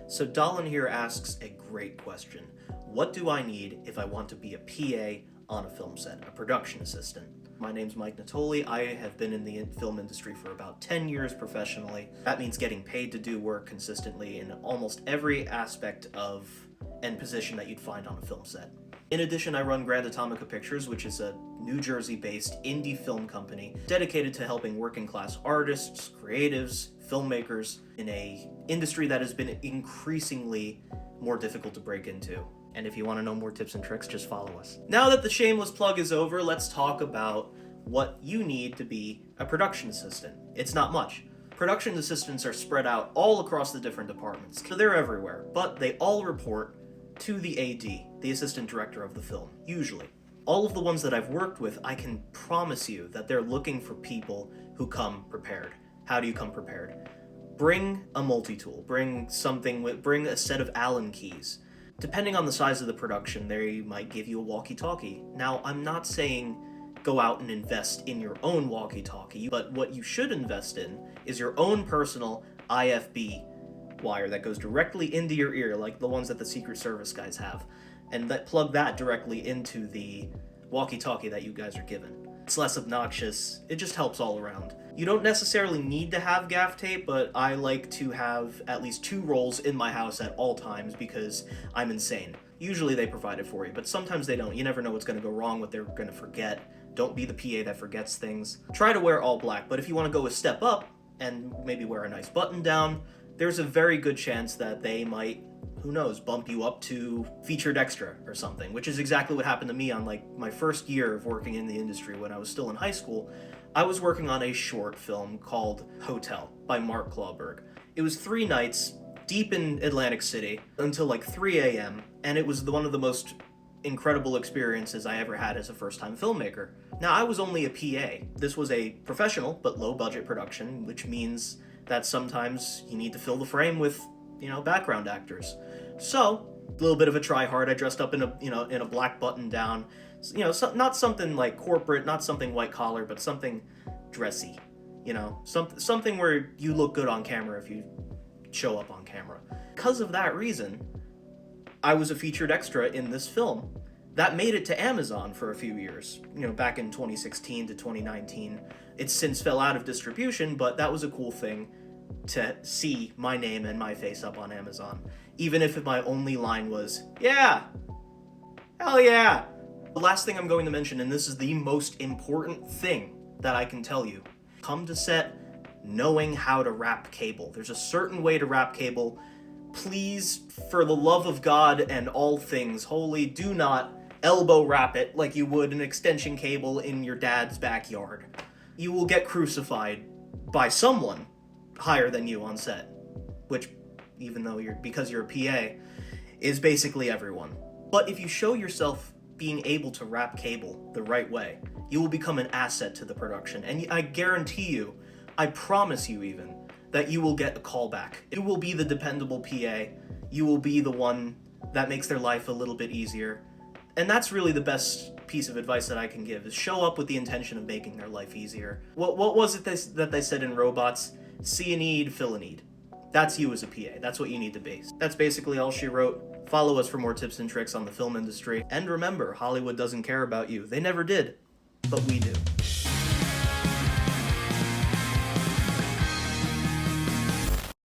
So Dallin here asks a great question. What do I need if I want to be a PA on a film set, a production assistant? My name's Mike Natoli. I have been in the film industry for about 10 years professionally. That means getting paid to do work consistently in almost every aspect of and position that you'd find on a film set. In addition, I run Grand Atomica Pictures, which is a New Jersey-based indie film company dedicated to helping working-class artists, creatives, filmmakers in a industry that has been increasingly more difficult to break into. And if you want to know more tips and tricks, just follow us. Now that the shameless plug is over, let's talk about what you need to be a production assistant. It's not much. Production assistants are spread out all across the different departments. So they're everywhere, but they all report to the AD, the assistant director of the film, usually. All of the ones that I've worked with, I can promise you that they're looking for people who come prepared. How do you come prepared? Bring a multi-tool, bring a set of Allen keys. Depending on the size of the production, they might give you a walkie-talkie. Now, I'm not saying go out and invest in your own walkie-talkie, but what you should invest in is your own personal IFB wire that goes directly into your ear, like the ones that the Secret Service guys have, and plug that directly into the walkie-talkie that you guys are given. It's less obnoxious, it just helps all around. You don't necessarily need to have gaff tape, but I like to have at least 2 rolls in my house at all times because I'm insane. Usually they provide it for you, but sometimes they don't. You never know what's going to go wrong, what they're going to forget. Don't be the PA that forgets things. Try to wear all black, but if you want to go a step up and maybe wear a nice button down, there's a very good chance that they might, who knows, bump you up to featured extra or something, which is exactly what happened to me on my first year of working in the industry when I was still in high school. I was working on a short film called Hotel by Mark Clawberg. It was 3 nights deep in Atlantic City until 3 a.m. and it was one of the most incredible experiences I ever had as a first-time filmmaker. Now, I was only a PA. This was a professional but low-budget production, which means that sometimes you need to fill the frame with, background actors. So, a little bit of a try-hard. I dressed up in a black button-down. Not something like corporate, not something white-collar, but something dressy. Something where you look good on camera if you show up on camera. Because of that reason, I was a featured extra in this film. That made it to Amazon for a few years, back in 2016 to 2019. It since fell out of distribution, but that was a cool thing to see my name and my face up on Amazon. Even if my only line was, yeah, hell yeah. The last thing I'm going to mention, and this is the most important thing that I can tell you, come to set knowing how to wrap cable. There's a certain way to wrap cable. Please, for the love of God and all things holy, do not elbow wrap it like you would an extension cable in your dad's backyard. You will get crucified by someone higher than you on set, which, even though because you're a PA, is basically everyone. But if you show yourself being able to wrap cable the right way, you will become an asset to the production. And I guarantee you, I promise you even, that you will get a callback. You will be the dependable PA. You will be the one that makes their life a little bit easier. And that's really the best piece of advice that I can give, is show up with the intention of making their life easier. What was it that they said in Robots? See a need, fill a need. That's you as a PA. That's what you need to be. That's basically all she wrote. Follow us for more tips and tricks on the film industry. And remember, Hollywood doesn't care about you. They never did, but we do.